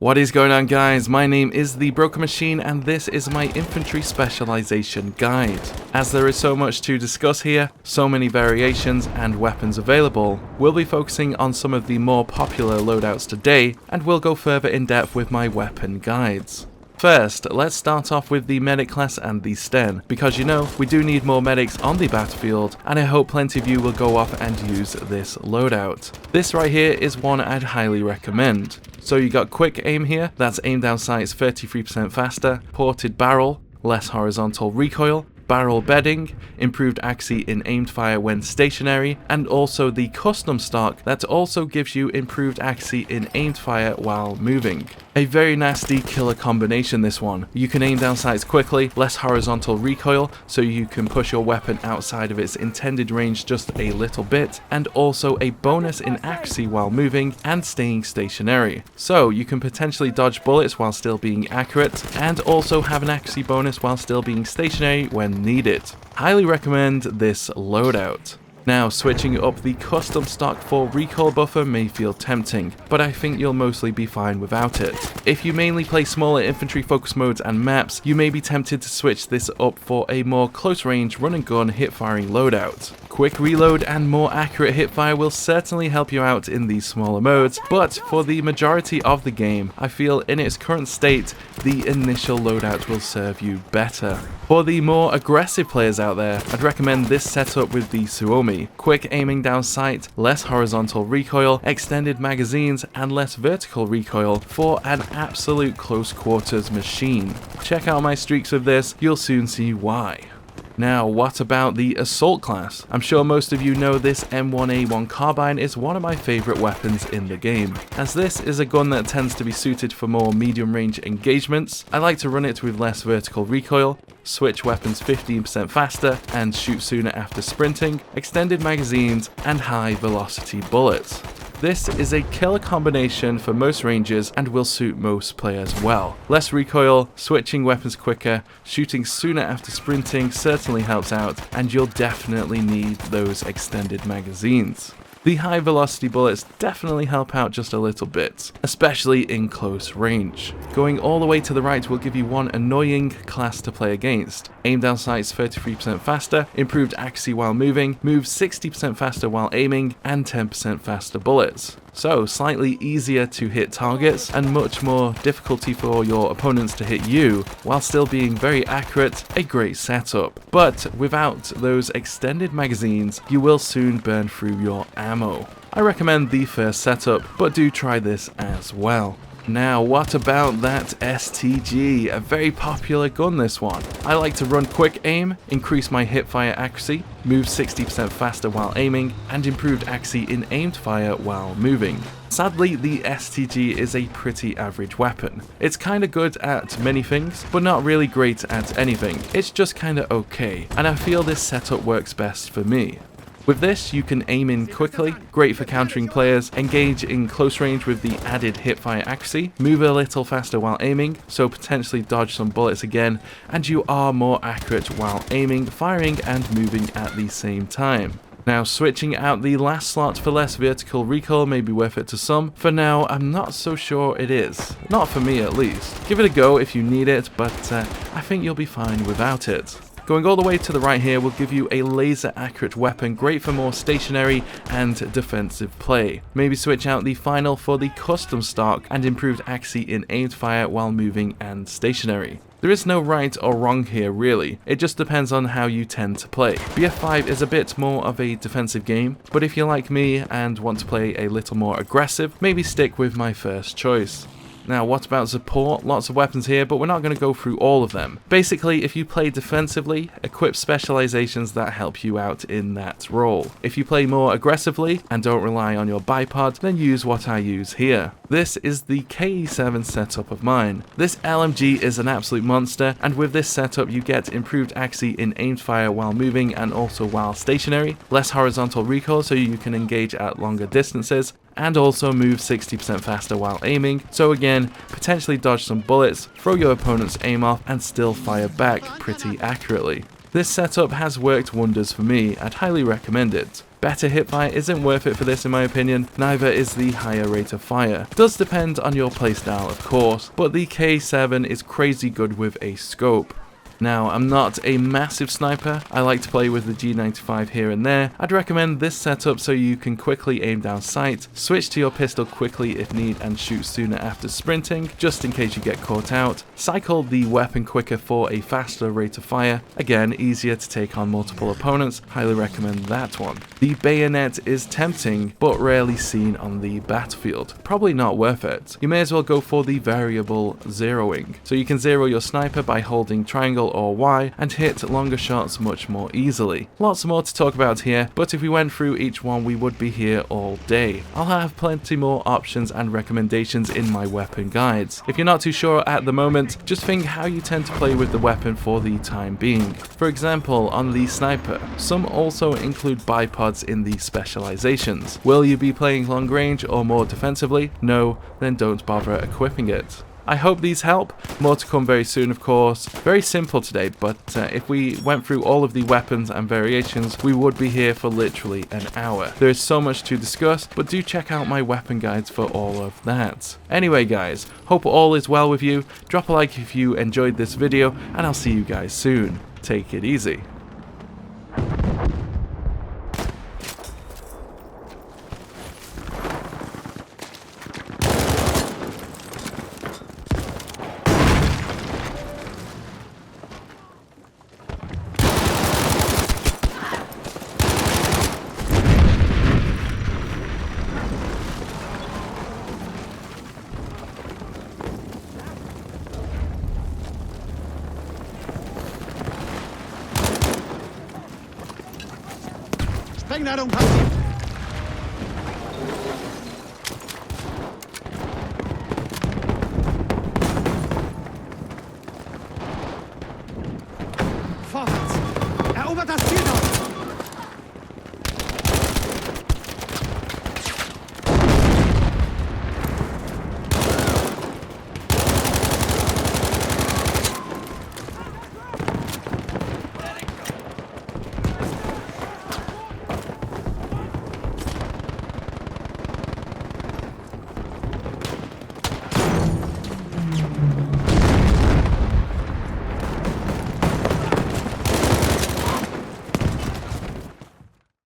What is going on, guys? My name is TheBrokenMachine and this is my Infantry Specialization guide. As there is so much to discuss here, so many variations and weapons available, we'll be focusing on some of the more popular loadouts today, and we'll go further in depth with my weapon guides. First, let's start off with the medic class and the Sten, because you know, we do need more medics on the battlefield, and I hope plenty of you will go off and use this loadout. This right here is one I'd highly recommend. So you got quick aim here, that's aim down sights 33% faster, ported barrel, less horizontal recoil, barrel bedding, improved accuracy in aimed fire when stationary, and also the custom stock that also gives you improved accuracy in aimed fire while moving. A very nasty killer combination, this one. You can aim down sights quickly, less horizontal recoil, so you can push your weapon outside of its intended range just a little bit, and also a bonus in accuracy while moving and staying stationary. So you can potentially dodge bullets while still being accurate, and also have an accuracy bonus while still being stationary when needed. Highly recommend this loadout. Now, switching up the custom stock for recoil buffer may feel tempting, but I think you'll mostly be fine without it. If you mainly play smaller infantry focus modes and maps, you may be tempted to switch this up for a more close range run and gun hip firing loadout. Quick reload and more accurate hipfire will certainly help you out in these smaller modes, but for the majority of the game, I feel in its current state, the initial loadout will serve you better. For the more aggressive players out there, I'd recommend this setup with the Suomi. Quick aiming down sight, less horizontal recoil, extended magazines, and less vertical recoil for an absolute close quarters machine. Check out my streaks with this, you'll soon see why. Now, what about the Assault class? I'm sure most of you know this M1A1 carbine is one of my favourite weapons in the game. As this is a gun that tends to be suited for more medium range engagements, I like to run it with less vertical recoil, switch weapons 15% faster, and shoot sooner after sprinting, extended magazines, and high velocity bullets. This is a killer combination for most ranges and will suit most players well. Less recoil, switching weapons quicker, shooting sooner after sprinting certainly helps out, and you'll definitely need those extended magazines. The high velocity bullets definitely help out just a little bit, especially in close range. Going all the way to the right will give you one annoying class to play against. Aim down sights 33% faster, improved accuracy while moving, moves 60% faster while aiming, and 10% faster bullets. So slightly easier to hit targets and much more difficulty for your opponents to hit you while still being very accurate, a great setup. But without those extended magazines, you will soon burn through your ammo. I recommend the first setup, but do try this as well. Now, what about that STG? A very popular gun, this one. I like to run quick aim, increase my hipfire accuracy, move 60% faster while aiming, and improved accuracy in aimed fire while moving. Sadly, the STG is a pretty average weapon. It's kinda good at many things, but not really great at anything. It's just kinda okay, and I feel this setup works best for me. With this, you can aim in quickly, great for countering players, engage in close range with the added hipfire accuracy, move a little faster while aiming, so potentially dodge some bullets again, and you are more accurate while aiming, firing, and moving at the same time. Now, switching out the last slot for less vertical recoil may be worth it to some. For now, I'm not so sure it is. Not for me, at least. Give it a go if you need it, but I think you'll be fine without it. Going all the way to the right here will give you a laser accurate weapon, great for more stationary and defensive play. Maybe switch out the final for the custom stock and improved accuracy in aimed fire while moving and stationary. There is no right or wrong here really, it just depends on how you tend to play. BF5 is a bit more of a defensive game, but if you're like me and want to play a little more aggressive, maybe stick with my first choice. Now, what about support? Lots of weapons here, but we're not going to go through all of them. Basically, if you play defensively, equip specializations that help you out in that role. If you play more aggressively and don't rely on your bipod, then use what I use here. This is the KE7 setup of mine. This LMG is an absolute monster, and with this setup you get improved accuracy in aimed fire while moving and also while stationary, less horizontal recoil so you can engage at longer distances, and also move 60% faster while aiming, so again, potentially dodge some bullets, throw your opponent's aim off, and still fire back pretty accurately. This setup has worked wonders for me, I'd highly recommend it. Better hipfire isn't worth it for this in my opinion, neither is the higher rate of fire. Does depend on your playstyle of course, but the K7 is crazy good with a scope. Now, I'm not a massive sniper, I like to play with the G95 here and there. I'd recommend this setup so you can quickly aim down sight, switch to your pistol quickly if need and shoot sooner after sprinting, just in case you get caught out. Cycle the weapon quicker for a faster rate of fire, again easier to take on multiple opponents, highly recommend that one. The bayonet is tempting, but rarely seen on the battlefield, probably not worth it. You may as well go for the variable zeroing, so you can zero your sniper by holding triangle or Y and hit longer shots much more easily. Lots more to talk about here, but if we went through each one we would be here all day. I'll have plenty more options and recommendations in my weapon guides. If you're not too sure at the moment, just think how you tend to play with the weapon for the time being. For example, on the sniper, some also include bipods in the specializations. Will you be playing long range or more defensively? No, then don't bother equipping it. I hope these help. More to come very soon, of course. Very simple today, but if we went through all of the weapons and variations, we would be here for literally an hour. There is so much to discuss, but do check out my weapon guides for all of that. Anyway, guys, hope all is well with you. Drop a like if you enjoyed this video, and I'll see you guys soon. Take it easy. Spreng Ladung passiv.